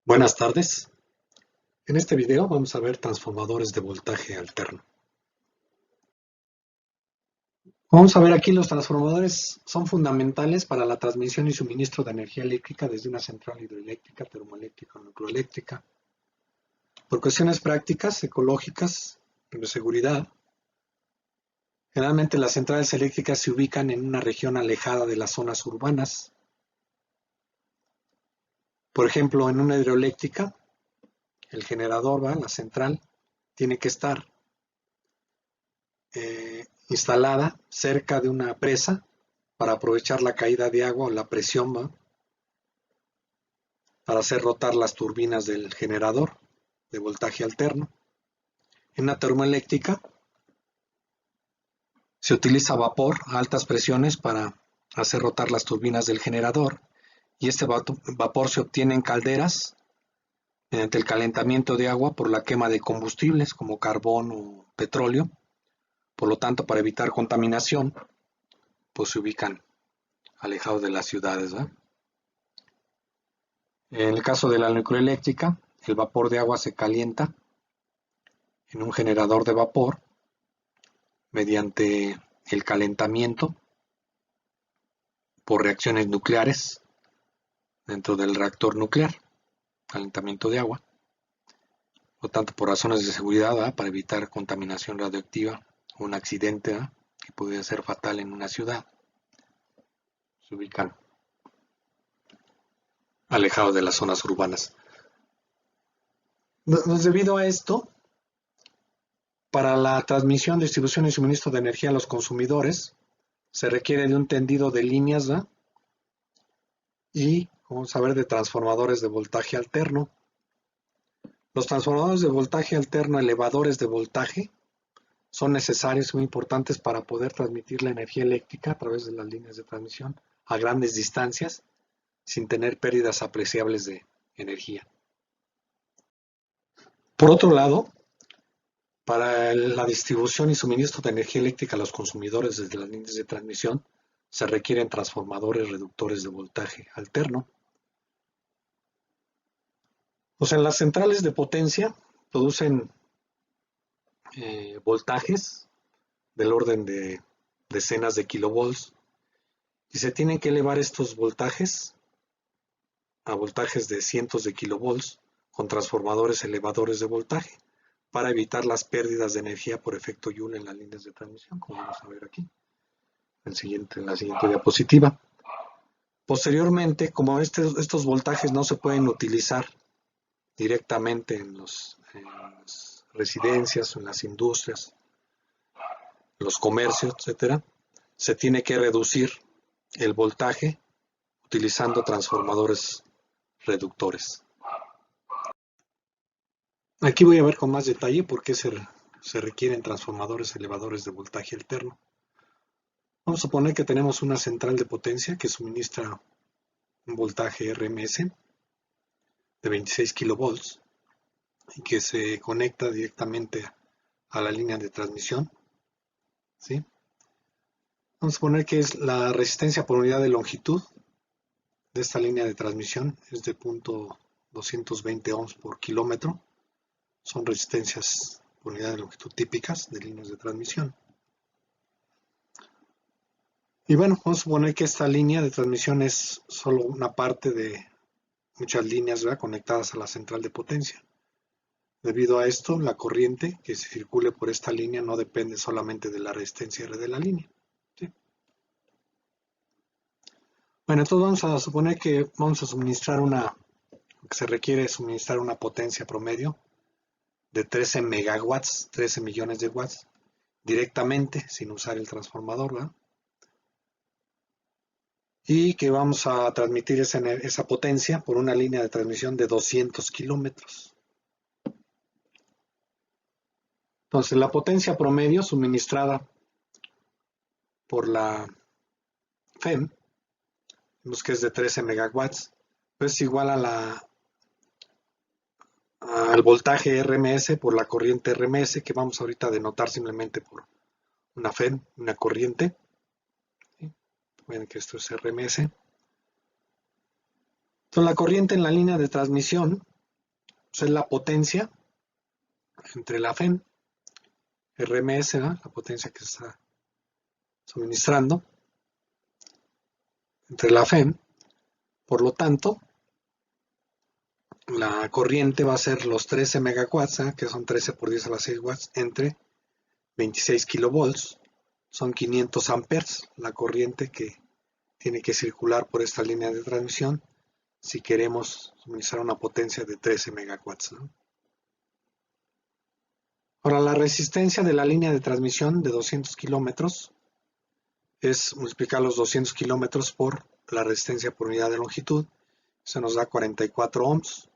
Buenas tardes. En este video vamos a ver transformadores de voltaje alterno. Vamos a ver aquí los transformadores son fundamentales para la transmisión y suministro de energía eléctrica desde una central hidroeléctrica, termoeléctrica o nucleoeléctrica. Por cuestiones prácticas, ecológicas y de seguridad, generalmente las centrales eléctricas se ubican en una región alejada de las zonas urbanas. Por ejemplo, en una hidroeléctrica, el generador, la central, tiene que estar instalada cerca de una presa para aprovechar la caída de agua o la presión, para hacer rotar las turbinas del generador de voltaje alterno. En una termoeléctrica se utiliza vapor a altas presiones para hacer rotar las turbinas del generador, y este vapor se obtiene en calderas mediante el calentamiento de agua por la quema de combustibles como carbón o petróleo. Por lo tanto, para evitar contaminación, pues se ubican alejados de las ciudades, ¿verdad? En el caso de la nucleoeléctrica, el vapor de agua se calienta en un generador de vapor mediante el calentamiento por reacciones nucleares dentro del reactor nuclear, calentamiento de agua. Por lo tanto, por razones de seguridad, ¿verdad?, para evitar contaminación radioactiva o un accidente, ¿verdad?, que pudiera ser fatal en una ciudad, se ubican alejados de las zonas urbanas. Debido a esto, para la transmisión, distribución y suministro de energía a los consumidores, se requiere de un tendido de líneas, ¿verdad?, y vamos a ver de transformadores de voltaje alterno. Los transformadores de voltaje alterno, elevadores de voltaje, son necesarios y muy importantes para poder transmitir la energía eléctrica a través de las líneas de transmisión a grandes distancias sin tener pérdidas apreciables de energía. Por otro lado, para la distribución y suministro de energía eléctrica a los consumidores desde las líneas de transmisión, se requieren transformadores reductores de voltaje alterno. Pues en las centrales de potencia producen voltajes del orden de decenas de kilovolts, y se tienen que elevar estos voltajes a voltajes de cientos de kilovolts con transformadores elevadores de voltaje para evitar las pérdidas de energía por efecto Joule en las líneas de transmisión, como vamos a ver aquí en la siguiente diapositiva. Posteriormente, como estos voltajes no se pueden utilizar directamente en las residencias, en las industrias, los comercios, etcétera, se tiene que reducir el voltaje utilizando transformadores reductores. Aquí voy a ver con más detalle por qué se requieren transformadores elevadores de voltaje alterno. Vamos a suponer que tenemos una central de potencia que suministra un voltaje RMS de 26 kilovolts y que se conecta directamente a la línea de transmisión, ¿sí? Vamos a suponer que es la resistencia por unidad de longitud de esta línea de transmisión es de 0.220 ohms por kilómetro. Son resistencias por unidad de longitud típicas de líneas de transmisión. Y bueno, vamos a suponer que esta línea de transmisión es solo una parte de muchas líneas, ¿verdad?, conectadas a la central de potencia. Debido a esto, la corriente que se circule por esta línea no depende solamente de la resistencia R de la línea, ¿sí? Bueno, entonces vamos a suponer que vamos a que se requiere suministrar una potencia promedio de 13 megawatts, 13 millones de watts, directamente, sin usar el transformador, ¿verdad?, y que vamos a transmitir esa potencia por una línea de transmisión de 200 kilómetros. Entonces, la potencia promedio suministrada por la FEM, vemos que es de 13 megawatts, pues es igual al voltaje RMS por la corriente RMS, que vamos ahorita a denotar simplemente por una FEM, una corriente. ¿Sí? Ven que esto es RMS. Entonces, la corriente en la línea de transmisión Pues es la potencia entre la FEM, RMS, ¿no? La potencia que se está suministrando entre la FEM. Por lo tanto, la corriente va a ser los 13 megawatts, que son 13 por 10 a la 6 watts, entre 26 kilovolts. Son 500 amperes la corriente que tiene que circular por esta línea de transmisión si queremos suministrar una potencia de 13 megawatts, ¿no? Ahora, la resistencia de la línea de transmisión de 200 kilómetros es multiplicar los 200 kilómetros por la resistencia por unidad de longitud. Eso nos da 44 ohms.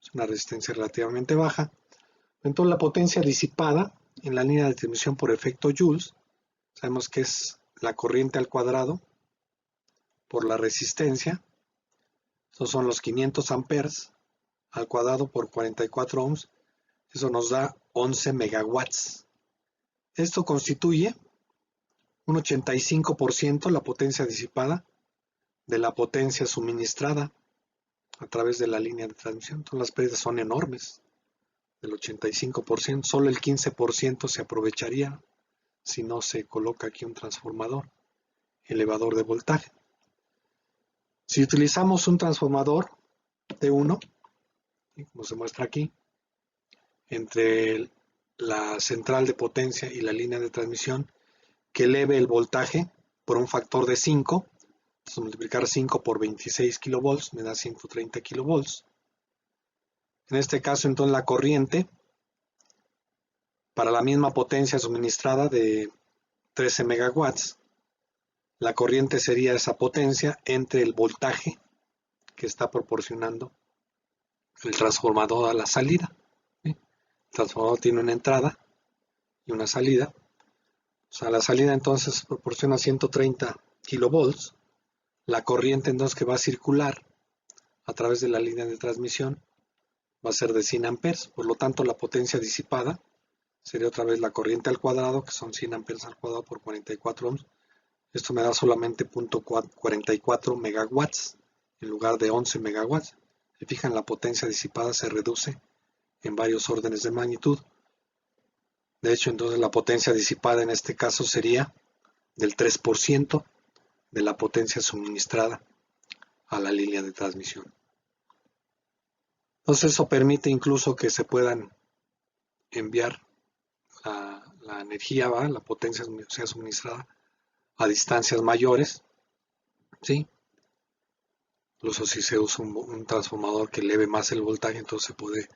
Es una resistencia relativamente baja. Entonces, la potencia disipada en la línea de transmisión por efecto Joules, sabemos que es la corriente al cuadrado por la resistencia. Estos son los 500 amperes al cuadrado por 44 ohms. Eso nos da 11 megawatts. Esto constituye un 85% la potencia disipada de la potencia suministrada a través de la línea de transmisión. Entonces las pérdidas son enormes. Del 85%, solo el 15% se aprovecharía si no se coloca aquí un transformador elevador de voltaje. Si utilizamos un transformador T1, como se muestra aquí, entre la central de potencia y la línea de transmisión, que eleve el voltaje por un factor de 5, entonces multiplicar 5 por 26 kilovolts me da 130 kilovolts. En este caso, entonces, la corriente para la misma potencia suministrada de 13 megawatts, la corriente sería esa potencia entre el voltaje que está proporcionando el transformador a la salida. El transformador tiene una entrada y una salida. O sea, la salida entonces proporciona 130 kilovolts. La corriente entonces que va a circular a través de la línea de transmisión va a ser de 100 amperes. Por lo tanto, la potencia disipada sería otra vez la corriente al cuadrado, que son 100 amperes al cuadrado por 44 ohms. Esto me da solamente 0.44 megawatts en lugar de 11 megawatts. Si fijan, la potencia disipada se reduce en varios órdenes de magnitud. De hecho, entonces la potencia disipada en este caso sería del 3% de la potencia suministrada a la línea de transmisión. Entonces eso permite incluso que se puedan enviar la energía, la potencia sea suministrada a distancias mayores, ¿sí? Incluso si se usa un transformador que eleve más el voltaje, entonces se puede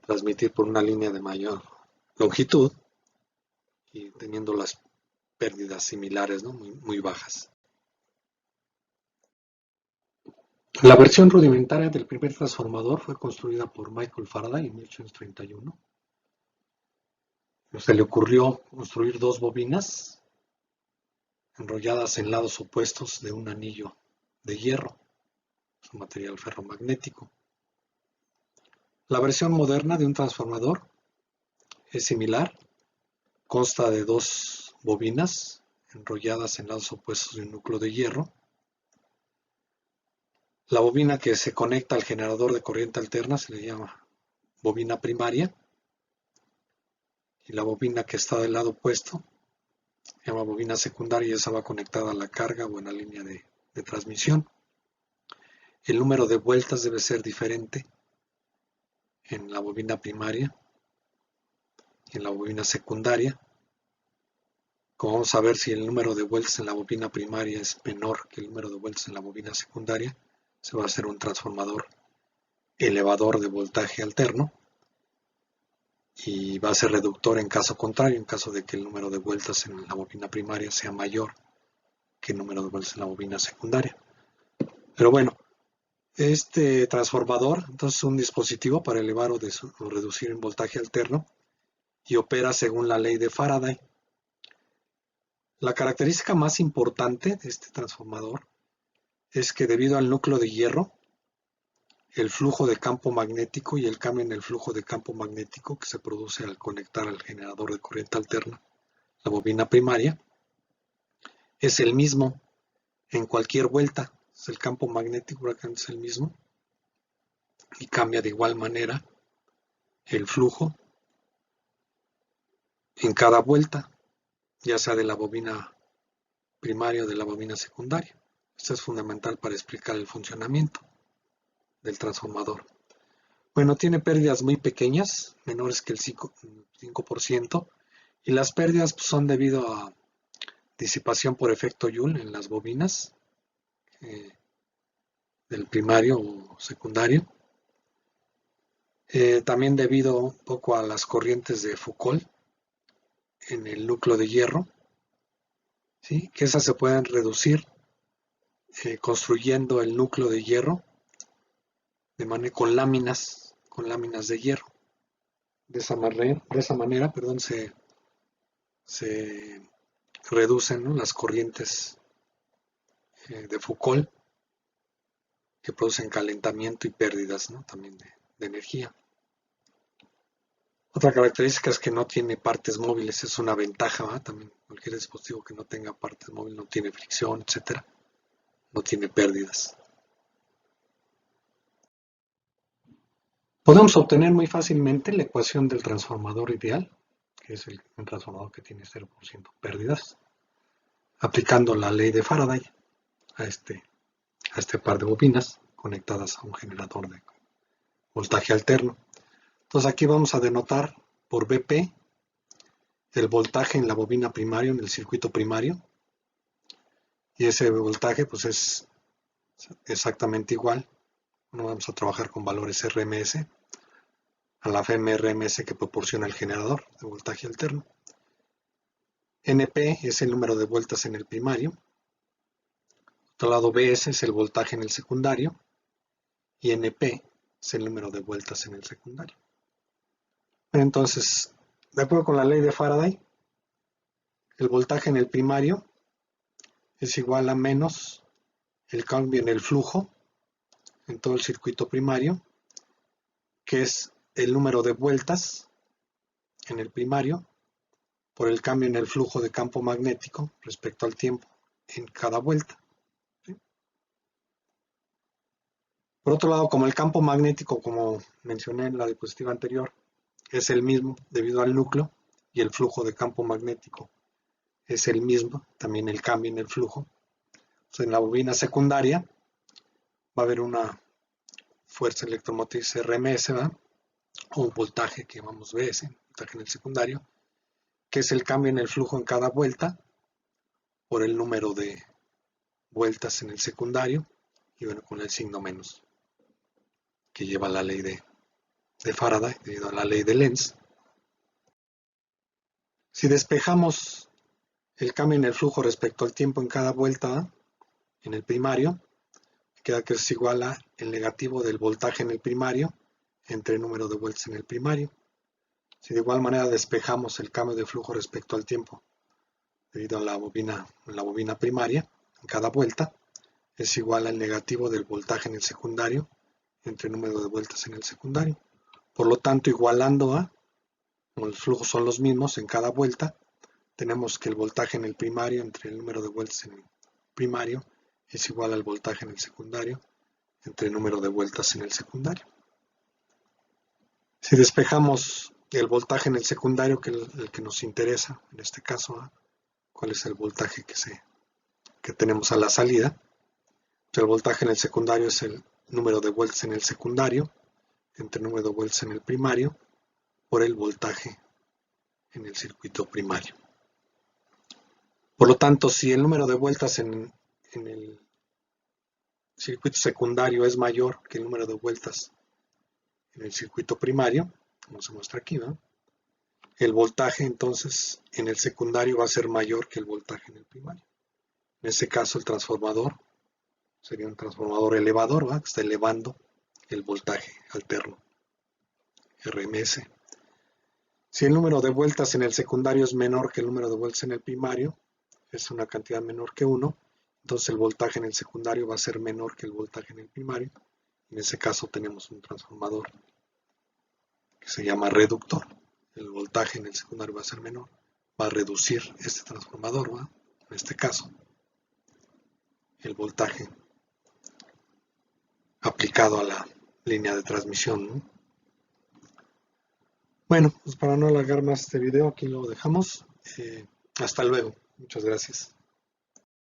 transmitir por una línea de mayor longitud y teniendo las pérdidas similares, ¿no? Muy bajas. La versión rudimentaria del primer transformador fue construida por Michael Faraday en 1831. Se le ocurrió construir dos bobinas enrolladas en lados opuestos de un anillo de hierro, es un material ferromagnético. La versión moderna de un transformador es similar, consta de dos bobinas enrolladas en lados opuestos de un núcleo de hierro. La bobina que se conecta al generador de corriente alterna se le llama bobina primaria, y la bobina que está del lado opuesto se llama bobina secundaria, y esa va conectada a la carga o en la línea de transmisión. El número de vueltas debe ser diferente en la bobina primaria y en la bobina secundaria. Como vamos a ver, si el número de vueltas en la bobina primaria es menor que el número de vueltas en la bobina secundaria, se va a hacer un transformador elevador de voltaje alterno, y va a ser reductor en caso contrario, en caso de que el número de vueltas en la bobina primaria sea mayor que el número de vueltas en la bobina secundaria. Pero bueno, este transformador entonces es un dispositivo para elevar o reducir en voltaje alterno y opera según la ley de Faraday. La característica más importante de este transformador es que debido al núcleo de hierro, el flujo de campo magnético y el cambio en el flujo de campo magnético que se produce al conectar al generador de corriente alterna, la bobina primaria, es el mismo en cualquier vuelta. El campo magnético es el mismo y cambia de igual manera el flujo en cada vuelta, ya sea de la bobina primaria o de la bobina secundaria. Esto es fundamental para explicar el funcionamiento del transformador. Bueno, tiene pérdidas muy pequeñas, menores que el 5%, y las pérdidas son debido a disipación por efecto Joule en las bobinas del primario o secundario. También debido un poco a las corrientes de Foucault en el núcleo de hierro, ¿sí? Que esas se pueden reducir construyendo el núcleo de hierro con láminas de hierro. De esa manera, se reducen, ¿no?, las corrientes de Foucault que producen calentamiento y pérdidas, ¿no?, también de energía. Otra característica es que no tiene partes móviles, es una ventaja, ¿verdad? También cualquier dispositivo que no tenga partes móviles, no tiene fricción, etcétera, no tiene pérdidas. Podemos obtener muy fácilmente la ecuación del transformador ideal, que es el transformador que tiene 0% pérdidas, aplicando la ley de Faraday a este par de bobinas conectadas a un generador de voltaje alterno. Entonces aquí vamos a denotar por Vp el voltaje en la bobina primaria, en el circuito primario, y ese voltaje pues es exactamente igual. No vamos a trabajar con valores RMS a la FMRMS que proporciona el generador de voltaje alterno. NP es el número de vueltas en el primario. Otro lado, Bs es el voltaje en el secundario. Y NP es el número de vueltas en el secundario. Entonces, de acuerdo con la ley de Faraday, el voltaje en el primario es igual a menos el cambio en el flujo en todo el circuito primario, que es el número de vueltas en el primario por el cambio en el flujo de campo magnético respecto al tiempo en cada vuelta. ¿Sí? Por otro lado, como el campo magnético, como mencioné en la diapositiva anterior, es el mismo debido al núcleo y el flujo de campo magnético es el mismo, también el cambio en el flujo. Entonces, en la bobina secundaria va a haber una fuerza electromotriz RMS, ¿verdad?, o un voltaje que llamamos Bs, voltaje en el secundario, que es el cambio en el flujo en cada vuelta por el número de vueltas en el secundario, y bueno, con el signo menos que lleva la ley de Faraday debido a la ley de Lenz. Si despejamos el cambio en el flujo respecto al tiempo en cada vuelta en el primario, queda que es igual a el negativo del voltaje en el primario entre el número de vueltas en el primario. Si de igual manera despejamos el cambio de flujo respecto al tiempo debido a la bobina primaria en cada vuelta, es igual al negativo del voltaje en el secundario entre el número de vueltas en el secundario. Por lo tanto, igualando como los flujos son los mismos en cada vuelta, tenemos que el voltaje en el primario entre el número de vueltas en el primario es igual al voltaje en el secundario entre el número de vueltas en el secundario. Si despejamos el voltaje en el secundario, que es el que nos interesa, en este caso, cuál es el voltaje que tenemos a la salida, el voltaje en el secundario es el número de vueltas en el secundario entre el número de vueltas en el primario por el voltaje en el circuito primario. Por lo tanto, si el número de vueltas en el circuito secundario es mayor que el número de vueltas en el circuito primario, como se muestra aquí, ¿no?, el voltaje entonces en el secundario va a ser mayor que el voltaje en el primario. En ese caso, el transformador sería un transformador elevador, ¿va?, que está elevando el voltaje alterno, RMS. Si el número de vueltas en el secundario es menor que el número de vueltas en el primario, es una cantidad menor que 1, entonces el voltaje en el secundario va a ser menor que el voltaje en el primario. En ese caso tenemos un transformador que se llama reductor. El voltaje en el secundario va a ser menor, va a reducir este transformador, ¿va?, en este caso, el voltaje aplicado a la línea de transmisión, ¿no? Bueno, pues para no alargar más este video, aquí lo dejamos. Hasta luego. Muchas gracias.